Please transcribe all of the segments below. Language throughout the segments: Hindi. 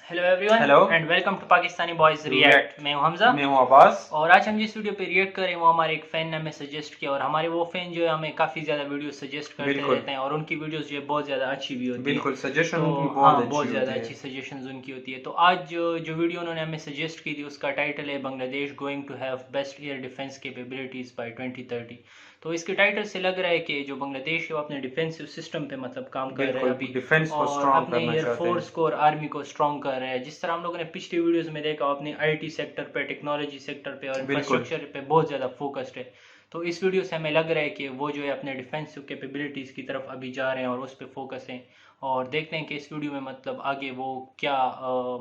Hello everyone hello and welcome to Pakistani boys react. मैं हूं हमजा। मैं हूं अब्बास। और आज हम जिस वीडियो पे रिएक्ट करें वो हमारे एक फ़ैन ने हमें सजेस्ट किया, और हमारे वो फ़ैन जो है हमें काफ़ी ज़्यादा वीडियो सजेस्ट करते बिल्कुल रहते हैं और उनकी वीडियोस जो है बहुत ज़्यादा अच्छी भी होती हैं। बिल्कुल सजेशन तो उनकी बहुत हाँ, अच्छी बहुत ज़्यादा होती है। अच्छी सजेशंस उनकी होती है। तो आज जो वीडियो उन्होंने हमें सजेस्ट की थी उसका टाइटल है Bangladesh going to have best air defence capabilities by 2030। तो इसके टाइटल से लग रहा है कि जो बांग्लादेश है वो अपने डिफेंसिव सिस्टम पे मतलब काम कर रहा है बिल्कुल अभी, डिफेंस को और स्ट्रांग अपने करना चाहते हैं। एयरफोर्स को और आर्मी को स्ट्रॉन्ग कर रहा है। जिस तरह हम लोगों ने पिछली वीडियोस में देखा, अपने आईटी सेक्टर पे, टेक्नोलॉजी सेक्टर पे और बिल्कुल इंफ्रास्ट्रक्चर पे बहुत ज़्यादा फोकस्ड है। तो इस वीडियो से हमें लग रहा है कि वो जो है अपने डिफेंसिव कैपेबिलिटीज़ की तरफ अभी जा रहे हैं और उस पर फोकस हैं। और देखते हैं कि इस वीडियो में मतलब आगे वो क्या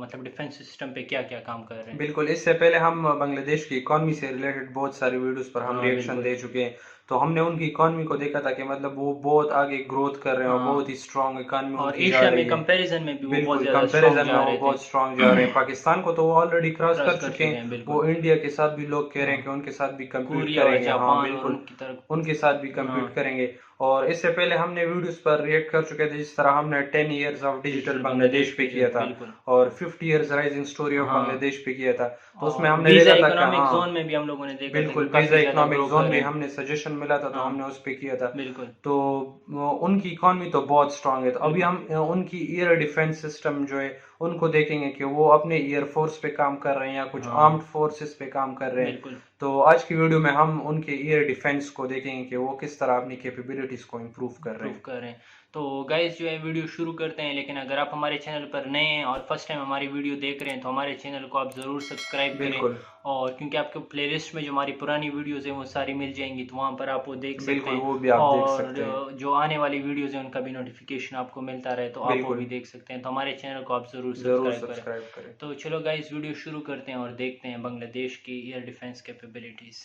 मतलब डिफेंस सिस्टम पे क्या क्या काम कर रहे हैं। बिल्कुल इससे पहले हम बांग्लादेश की इकॉनमी से रिलेटेड बहुत सारी वीडियोस पर हम हाँ रिएक्शन बिल्कुल। दे चुके हैं। तो हमने उनकी इकॉनमी को देखा था कि मतलब वो बहुत आगे ग्रोथ कर रहे हैं और बहुत हाँ, ही स्ट्रांग इकॉनमी और उनकी जा एशिया में रही है। कंपैरिजन में भी वो बहुत बिल्कुल ज़्यादा स्ट्रॉन्ग कंपैरिजन में जा वो रहे थे। बहुत स्ट्रांग जा रहे हैं। पाकिस्तान को तो वो ऑलरेडी क्रॉस क्रॉस कर कर चुके चुके हैं। हैं बिल्कुल। वो इंडिया के साथ भी लोग कह रहे हाँ, हैं कि उनके साथ भी compete कोरिया और करेंगे। हाँ जापान और बिल्कुल उनकी तरफ। उनके साथ भी हाँ, compete करेंगे। और इससे पहले हमने वीडियोस पर रिएक्ट कर चुके थे, जिस तरह हमने 10 years of digital digital Bangladesh Bangladesh पे पे जो किया है था बिल्कुल। और 50 इयर्स राइजिंग स्टोरी ऑफ हाँ, बांग्लादेश पे किया था। तो उसमें और हमने वीज़ा देखा था कि इकोनॉमिक हाँ जोन में भी हम लोगों ने देखा था कि बिल्कुल वो वीजा काफ़ी ज़्यादा इकोनॉमिक ग्रो जोन कर भी रहे हैं। हमने सजेशन मिला था तो हाँ हमने उस पे किया था। बिल्कुल। तो उनकी इकॉनमी तो बहुत स्ट्रांग है। तो अभी बिल्कुल। हम उनकी एयर डिफेंस सिस्टम जो है उनको देखेंगे कि वो अपने एयर फोर्स पे काम कर रहे हैं या कुछ आर्म्ड हाँ फोर्सेस पे काम कर रहे हैं। बिल्कुल। तो आज की वीडियो में हम उनके एयर डिफेंस को देखेंगे कि वो किस तरह अपनी कैपेबिलिटीज को इम्प्रूव कर रहे इम्प्रूव हैं। कर रहे हैं। तो गाइस जो है वीडियो शुरू करते हैं, लेकिन अगर आप हमारे चैनल पर नए हैं और फर्स्ट टाइम हमारी वीडियो देख रहे हैं तो हमारे चैनल को आप ज़रूर सब्सक्राइब करें। बिल्कुल और क्योंकि आपको प्लेलिस्ट में जो हमारी पुरानी वीडियोज़ हैं वो सारी मिल जाएंगी, तो वहाँ पर आप वो देख सकते बिल्कुल हैं। वो भी आप देख और सकते हैं। जो आने वाली वीडियोज़ हैं उनका भी नोटिफिकेशन आपको मिलता रहे तो आप वो भी बिल्कुल देख सकते हैं। तो हमारे चैनल को आप ज़रूर जरूर सब्सक्राइब करें। सब्सक्राइब करें। तो चलो गाइस वीडियो शुरू करते हैं और देखते हैं बांग्लादेश की एयर डिफेंस कैपेबिलिटीज़।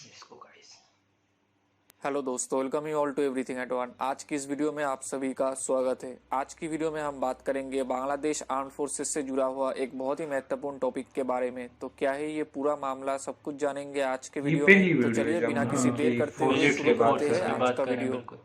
इसको गाइस। हेलो दोस्तों, welcome you all to everything at one. आज की इस वीडियो में आप सभी का स्वागत है। आज की वीडियो में हम बात करेंगे बांग्लादेश आर्म फोर्सेस से जुड़ा हुआ एक बहुत ही महत्वपूर्ण टॉपिक के बारे में। तो क्या है ये पूरा मामला, सब कुछ जानेंगे आज के ये वीडियो में। पहली तो वीडियो है चलिए जब बिना हम किसी देर उनकी करते हुए फोर्सेस शुरू की मिलिट्री बात करते कर फोर्सेस हैं रहे की हैं। आज बात का कर रहे हैं वीडियो। बिल्कुल।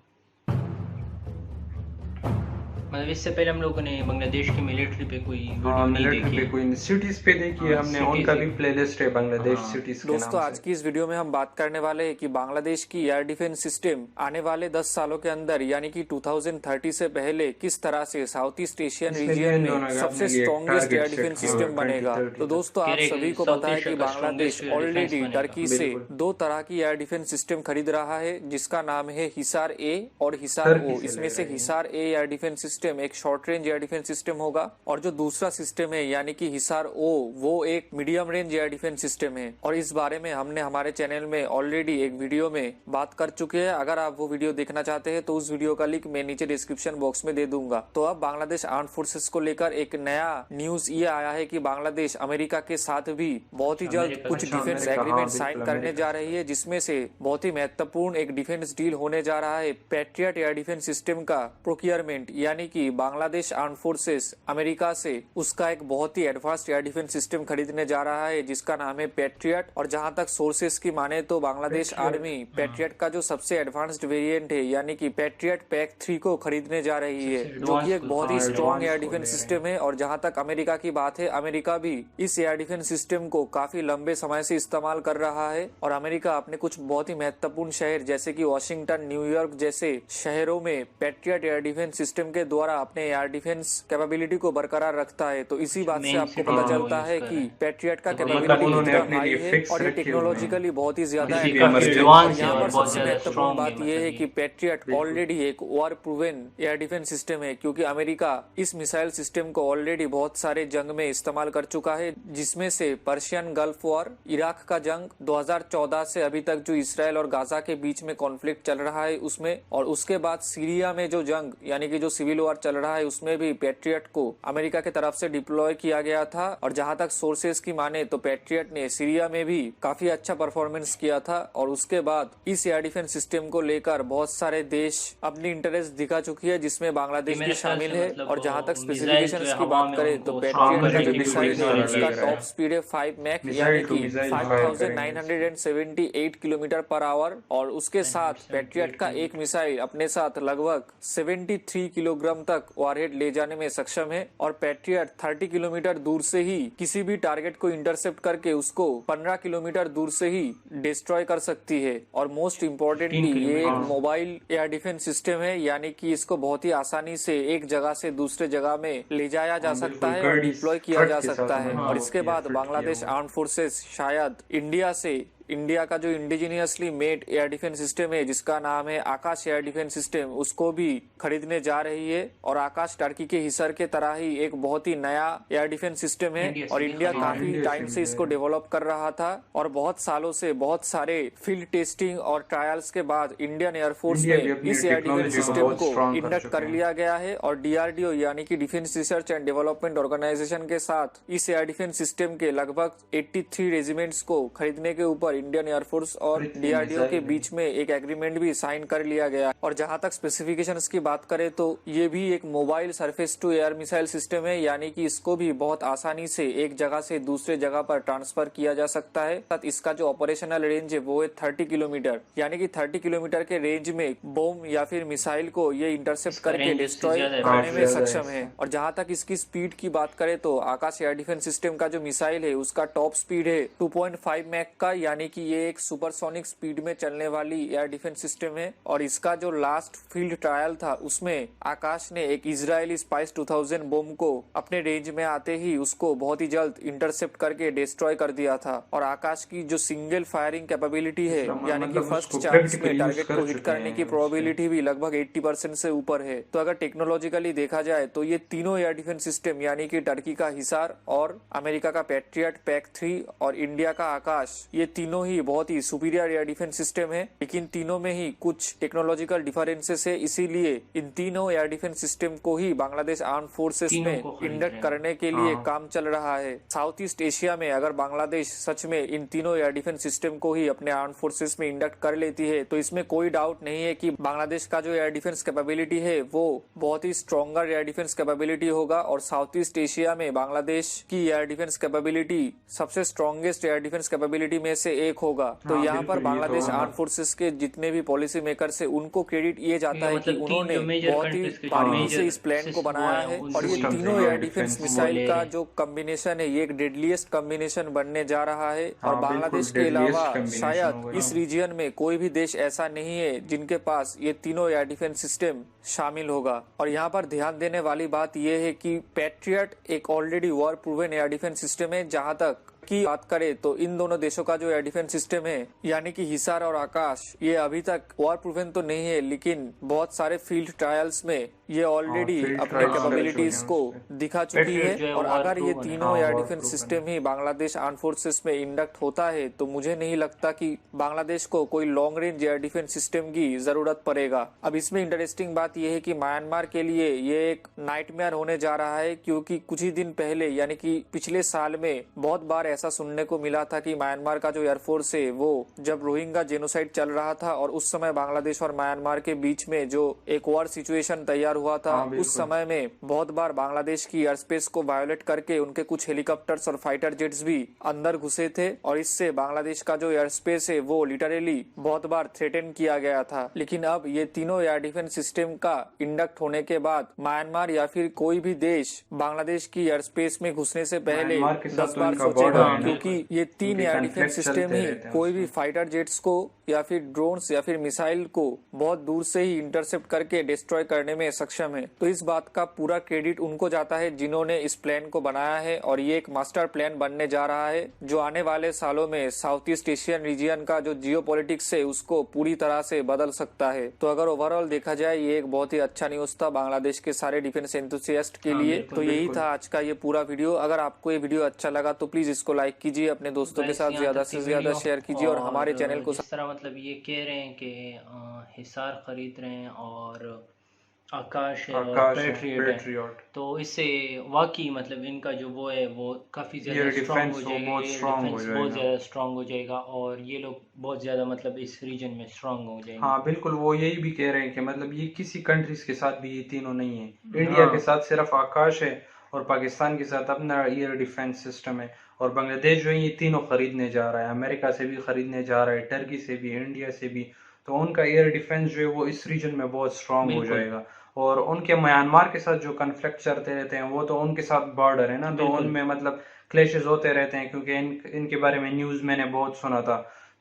मतलब इससे पहले हम लोगों ने बांग्लादेश की मिलिट्री पे कोई वीडियो हाँ नहीं मिलिट्री देखी पे है। कोई सिटीज पे देखी है हाँ हमने। सिटीज उनका ही। भी प्लेलिस्ट है बांग्लादेश हाँ सिटीज के नाम दोस्तों, आज से। की इस वीडियो में हम बात करने वाले हैं कि बांग्लादेश की एयर डिफेंस सिस्टम आने वाले 10 सालों के अंदर यानी कि 2030 से पहले किस तरह से साउथ ईस्ट एशियन इसमें भी रीजन इन में दोनों ने अपने सबसे लिए एक strongest target air set defence किया हुआ सिस्टम है बनेगा। 2030 तो तक। दोस्तों, कह आप रहे सभी कि को साउथ पता है एशिया कि का Bangladesh strongest air defence already बनेगा। टर्की से बिल्कुल 2 तरह की एयर डिफेंस सिस्टम खरीद रहा है, जिसका नाम है हिसार ए और हिसार टर्की ओ। से इसमें ले से रहे हैं। हिसार ए एयर डिफेंस सिस्टम एक short range air defence system होगा, और जो दूसरा सिस्टम है यानी कि हिसार ओ, वो एक medium range air defence system है। और इस बारे में हमने हमारे चैनल में ऑलरेडी एक वीडियो में बात कर चुके हैं। अगर आप वो वीडियो देखना चाहते हैं तो उस वीडियो का लिंक मैं नीचे डिस्क्रिप्शन बॉक्स में दे दूंगा। तो अब बांग्लादेश आर्म फोर्सेस को लेकर एक नया न्यूज ये आया है कि बांग्लादेश अमेरिका के साथ भी बहुत ही अच्छा, जल्द अमेरिका कुछ के साथ डिफेंस अमेरिका, हाँ एग्रीमेंट साइन बिल्कुल करने अमेरिका जा के रही साथ। है, जिसमें से बहुत ही महत्वपूर्ण एक डिफेंस डील होने जा रहा है पैट्रियट एयर डिफेंस सिस्टम का प्रोक्योरमेंट। यानी कि बांग्लादेश आर्म फोर्सेस अमेरिका से उसका एक बहुत ही एडवांस्ड एयर डिफेंस सिस्टम खरीदने जा रहा है, जिसका नाम है पैट्रियट। और जहां तक सोर्सेस की माने तो बांग्लादेश पेट्रियट। आर्मी पैट्रियट का जो सबसे एडवांस्ड वेरिएंट है यानी कि पैट्रियट पैक 3 को खरीदने जा रही है, सबसे जो कि एडवांस एक को बहुत ही हाँ खरीद रहे हैं। स्ट्रॉन्ग एडवांस एयर को डिफेंस ले रहे हैं। सिस्टम है। और जहां तक अमेरिका की बात है, अमेरिका भी इस एयर डिफेंस सिस्टम को काफी लंबे समय से इस्तेमाल कर रहा है। और अमेरिका अपने कुछ बहुत ही महत्वपूर्ण शहर जैसे कि वॉशिंगटन, न्यूयॉर्क जैसे शहरों में पैट्रियट एयर डिफेंस सिस्टम के द्वारा अपने एयर डिफेंस कैपेबिलिटी को बरकरार रखता है। तो इसी अच्छा, बात से मेन आपको सिटीज पता में वो चलता यूज है कर कि रहे हैं। पैट्रियट का तो मतलब कैपेबिलिटी उन्होंने कितना अपने हाई लिए है फिक्स और ये रखे हुए हैं टेक्नोलॉजिकली बहुत ही ज्यादा मतलब ये किसी भी काफी एडवांस्ड है। इमरजेंसी और एडवांस है यहाँ के और पर लिए। बहुत सबसे ज्यादा महत्वपूर्ण स्ट्रॉन्ग है बात यह मतलब है ये। कि पैट्रियट बिल्कुल ऑलरेडी एक war proven air defence system है, क्योंकि अमेरिका इस मिसाइल सिस्टम को ऑलरेडी बहुत सारे जंग में इस्तेमाल कर चुका है, जिसमें से पर्शियन गल्फ वॉर, इराक का जंग 2014 से अभी तक जो इसराइल और गाजा के बीच में कॉन्फ्लिक्ट चल रहा है उसमें, और उसके बाद सीरिया में जो जंग यानी कि जो सिविल वॉर चल रहा है उसमें भी पैट्रियट को अमेरिका की तरफ से डिप्लॉय किया गया था। और जहां तक सोर्सेज की माने तो पैट्रियट ने सीरिया में भी काफी अच्छा परफॉर्मेंस किया था। और उसके बाद इस एयर डिफेंस सिस्टम को लेकर बहुत सारे देश अपनी इंटरेस्ट दिखा चुकी है, जिसमें ये बांग्लादेश भी मेरे ख्याल शामिल से है। और जहां तक मतलब मिसाइल जो स्पेसिफिकेशंस है की हवा बात में करें तो उनको हाँ स्ट्रॉन्ग पैट्रियट का मुझे जो भी करने की बिल्कुल कोई मिसाइल इस है तरह टेक्नोलॉजी उसका लग है रहा टॉप है। शायद। स्पीड है 5 मैक यानी मिसाइल टू कि मिसाइल फायर करेंगे इससे। 5978 किलोमीटर पर आवर। और उसके साथ पैट्रियट का 978 एक किलोमीटर। मिसाइल अपने साथ लगभग 73 किलोग्राम कदम तक वॉरहेड ले जाने में सक्षम है और पैट्रियट 30 किलोमीटर दूर से ही किसी भी टारगेट को इंटरसेप्ट करके उसको 15 किलोमीटर दूर से ही डिस्ट्रॉय कर सकती है। और मोस्ट इम्पोर्टेंटली ये एक मोबाइल एयर डिफेंस सिस्टम है, यानी कि इसको बहुत ही आसानी से एक जगह से दूसरे जगह में ले जाया जा सकता है और डिप्लॉय किया जा सकता है। और इसके बाद बांग्लादेश आर्म्ड फोर्सेस शायद इंडिया का जो indigenously made air defence system है जिसका नाम है आकाश एयर डिफेंस सिस्टम, उसको भी खरीदने जा रही है। और आकाश टर्की के हिसर के तरह ही एक बहुत ही नया एयर डिफेंस सिस्टम है और इंडिया काफी टाइम से इसको डेवलप कर रहा था और बहुत सालों से बहुत सारे फील्ड टेस्टिंग और ट्रायल्स के बाद इंडियन एयरफोर्स में इस एयर डिफेंस सिस्टम को इंडक्ट कर लिया गया है। और DRDO यानी कि defence research and development organisation के साथ इस एयर डिफेंस सिस्टम के लगभग 83 रेजिमेंट्स को खरीदने के ऊपर इंडियन एयरफोर्स और DRDO के बीच में एक एग्रीमेंट भी साइन कर लिया गया। और जहां तक स्पेसिफिकेशंस की बात करें तो ये भी एक mobile surface to air missile system है, यानी कि इसको भी बहुत आसानी से एक जगह से दूसरे जगह पर ट्रांसफर किया जा सकता है। इसका जो ऑपरेशनल रेंज है वो है 30 किलोमीटर, यानी कि 30 किलोमीटर के रेंज में बम या फिर मिसाइल को ये इंटरसेप्ट करके डिस्ट्रॉय करने में सक्षम है। और जहां तक इसकी स्पीड की बात करें तो आकाश एयर डिफेंस सिस्टम का जो मिसाइल है उसका टॉप स्पीड है 2.5 मैक का, यानी कि ये एक सुपरसोनिक स्पीड में चलने वाली एयर डिफेंस सिस्टम है। और इसका जो लास्ट फील्ड ट्रायल था उसमें आकाश ने एक इजरायली स्पाइस 2000 बम को अपने रेंज में आते ही उसको बहुत ही जल्द इंटरसेप्ट करके डिस्ट्रॉय कर दिया था। और आकाश की जो सिंगल फायरिंग कैपेबिलिटी है, यानी कि फर्स्ट चांस में टारगेट को हिट करने की प्रोबेबिलिटी भी लगभग 80% से ऊपर है। तो अगर टेक्नोलॉजिकली देखा जाए तो ये तीनों एयर डिफेंस सिस्टम, यानी कि टर्की का हिसार और अमेरिका का पैट्रियट PAC-3 और इंडिया का आकाश, ये तीनों ही बहुत ही सुपीरियर एयर डिफेंस सिस्टम है। लेकिन तीनों में ही कुछ टेक्नोलॉजिकल डिफरेंसेस है, इसीलिए इन तीनों एयर डिफेंस सिस्टम को ही बांग्लादेश आर्म फोर्सेस में इंडक्ट करने के लिए काम चल रहा है। साउथ ईस्ट एशिया में अगर बांग्लादेश सच में इन तीनों एयर डिफेंस सिस्टम को ही अपने आर्म फोर्सेस में इंडक्ट कर लेती है तो इसमें कोई डाउट नहीं है कि बांग्लादेश का जो एयर डिफेंस कैपेबिलिटी है वो बहुत ही स्ट्रॉन्गर एयर डिफेंस कैपेबिलिटी होगा। और साउथ ईस्ट एशिया में बांग्लादेश की एयर डिफेंस कैपेबिलिटी सबसे स्ट्रॉन्गेस्ट एयर डिफेंस कैपेबिलिटी में से एक होगा। तो यहाँ पर बांग्लादेश आर्म फोर्सेस के जितने भी पॉलिसी मेकर्स है उनको क्रेडिट ये जाता है कि उन्होंने बहुत ही बारीकी से इस प्लान को बनाया है। और ये तीनों एयर डिफेंस मिसाइल का जो कॉम्बिनेशन है ये एक डेडलीस्ट कॉम्बिनेशन बनने जा रहा है। और बांग्लादेश के अलावा शायद इस रीजन में कोई भी देश ऐसा नहीं है जिनके पास ये तीनों एयर डिफेंस सिस्टम शामिल होगा। और यहाँ पर ध्यान देने वाली बात यह है कि पैट्रियट एक already war proven air defence system है। जहां तक की बात करें तो इन दोनों देशों का जो एयर डिफेंस सिस्टम है, यानी कि हिसार और आकाश, ये अभी तक वॉर प्रूवन तो नहीं है लेकिन बहुत सारे फील्ड ट्रायल्स में ये ऑलरेडी अपने कैपेबिलिटीज को दिखा चुकी है। और अगर ये तीनों एयर डिफेंस सिस्टम ही बांग्लादेश आर्म फोर्सेस में इंडक्ट होता है तो मुझे नहीं लगता कि बांग्लादेश को कोई long range air defence system की जरूरत पड़ेगा। अब इसमें इंटरेस्टिंग बात यह है कि म्यांमार के लिए ये एक नाइटमेयर होने जा रहा है, क्योंकि कुछ ही दिन पहले यानी कि पिछले साल में बहुत बार ऐसा सुनने को मिला था कि म्यांमार का जो एयरफोर्स है वो जब रोहिंग्या जेनोसाइड चल रहा था और उस समय बांग्लादेश और म्यांमार के बीच में जो एक वॉर सिचुएशन तैयार हुआ था, उस समय में बहुत बार बांग्लादेश की एयर स्पेस को वायोलेट करके उनके कुछ हेलीकॉप्टर्स और फाइटर जेट्स भी अंदर घुसे थे और इससे बांग्लादेश का जो एयर स्पेस है वो लिटरली बहुत बार थ्रेटन किया गया था। लेकिन अब ये तीनों एयर डिफेंस सिस्टम का इंडक्ट होने के बाद म्यांमार या फिर कोई भी देश बांग्लादेश की एयर स्पेस में घुसने से पहले 10 बार सोचेगा, क्योंकि ये तीन एयर डिफेंस सिस्टम ही कोई भी फाइटर जेट्स को या फिर ड्रोन्स या फिर मिसाइल को बहुत दूर से ही इंटरसेप्ट करके डिस्ट्रॉय करने में सक्षम है। तो इस बात का पूरा क्रेडिट उनको जाता है जिन्होंने इस प्लान को बनाया है और ये एक मास्टर प्लान बनने जा रहा है जो आने वाले सालों में साउथ ईस्ट एशियन रीजन का जो जियोपॉलिटिक्स है उसको पूरी तरह से बदल सकता है। तो अगर ओवरऑल देखा जाए ये एक बहुत ही अच्छा न्यूज था बांग्लादेश के सारे डिफेंस एंथुसियास्ट के लिए। तो यही था आज का ये पूरा वीडियो। अगर आपको ये वीडियो अच्छा लगा तो प्लीज इसको लाइक कीजिए, अपने दोस्तों के साथ ज्यादा से ज्यादा शेयर कीजिए और हमारे चैनल को जिस तरह मतलब ये कह रहे हैं कि हिसार खरीद रहे हैं और आकाश है और पैट्रियट, तो इससे वाकई मतलब इनका जो वो है वो काफ़ी ज़्यादा स्ट्रॉन्ग हो जाएगा, बहुत ज़्यादा स्ट्रॉन्ग हो जाएगा और ये लोग बहुत ज़्यादा मतलब इस रीजन में स्ट्रॉन्ग हो जाएंगे। हाँ बिल्कुल, वो यही भी कह रहे हैं कि मतलब ये किसी कंट्रीज के साथ भी ये तीनों नहीं है। इंडिया के साथ सिर्फ आकाश है और पाकिस्तान के साथ अपना एयर डिफेंस सिस्टम है और बांग्लादेश जो है ये तीनों खरीदने जा रहा है, अमेरिका से भी खरीदने जा रहा है, टर्की से भी, इंडिया से भी। तो उनका एयर डिफेंस जो है वो इस रीजन में बहुत स्ट्रांग हो जाएगा और उनके म्यांमार के साथ जो कन्फ्लिक्ट चलते रहते हैं वो तो उनके साथ बॉर्डर है ना, तो बिल्कुल। उनमें मतलब क्लेशेस होते रहते हैं, क्योंकि इनके बारे में न्यूज़ मैंने बहुत सुना था।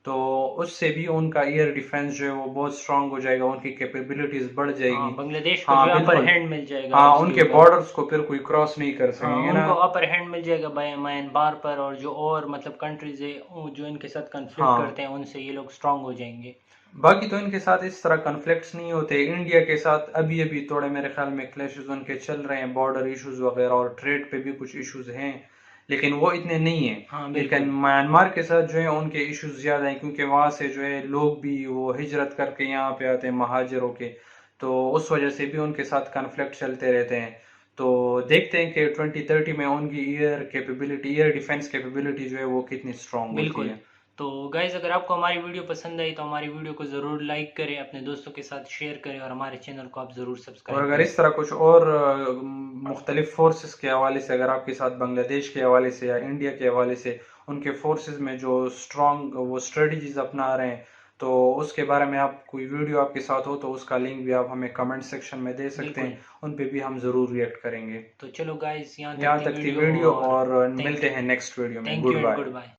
तो उससे भी उनका एयर डिफेंस जो है वो बहुत स्ट्रांग हो जाएगा, उनकी कैपेबिलिटीज बढ़ हाँ, जाएगी। बांग्लादेश को हाँ जो है अपर बिल्कुल। हैंड मिल जाएगा हाँ, उसके उनके ऊपर। बॉर्डर्स को फिर कोई क्रॉस नहीं कर हाँ, सकेंगे ना। उनको अपर हैंड मिल जाएगा म्यांमार पर, और जो और मतलब कंट्रीज है जो इनके साथ कन्फ्लिक्ट हाँ, करते हैं उनसे ये लोग स्ट्रांग हो जाएंगे। बाकी तो इनके साथ इस तरह कन्फ्लिक्ट्स नहीं होते। इंडिया के साथ अभी अभी थोड़े मेरे ख्याल में क्लैशेस उनके चल रहे हैं, बॉर्डर इश्यूज वगैरह, और ट्रेड पे भी कुछ इश्यूज हैं, लेकिन वो इतने नहीं हैं। हाँ लेकिन बिल्कुल। म्यांमार के साथ जो है उनके इश्यूज ज़्यादा हैं, क्योंकि वहाँ से जो है लोग भी वो हिजरत करके यहाँ पे आते हैं महाजिरों के, तो उस वजह से भी उनके साथ कन्फ्लिक्ट चलते रहते हैं। तो देखते हैं कि 2030 में उनकी एयर डिफेंस कैपेबिलिटी जो है वो कितनी स्ट्रांग होती बिल्कुल। है। तो गाइज, अगर आपको हमारी वीडियो पसंद आई तो हमारी वीडियो को ज़रूर लाइक करें, अपने दोस्तों के साथ शेयर करें, और हमारे चैनल को आप ज़रूर और सब्सक्राइब अगर करें। इस तरह कुछ और मुख्तलिफ फोर्सेस के हवाले से, अगर आपके साथ बांग्लादेश के हवाले से या इंडिया के हवाले से उनके फोर्सेस में जो स्ट्रांग वो स्ट्रेटजीज अपना रहे हैं, तो उसके बारे में आप कोई वीडियो आपके साथ हो तो उसका लिंक भी आप हमें कमेंट सेक्शन में दे सकते बिल्कुल। हैं, उन पे भी हम ज़रूर रिएक्ट करेंगे। तो चलो गाइज, यहाँ यहाँ तक थी तक थी वीडियो, वीडियो, और और थैंक मिलते हैं नेक्स्ट वीडियो में। Thank you good and bye. Good bye.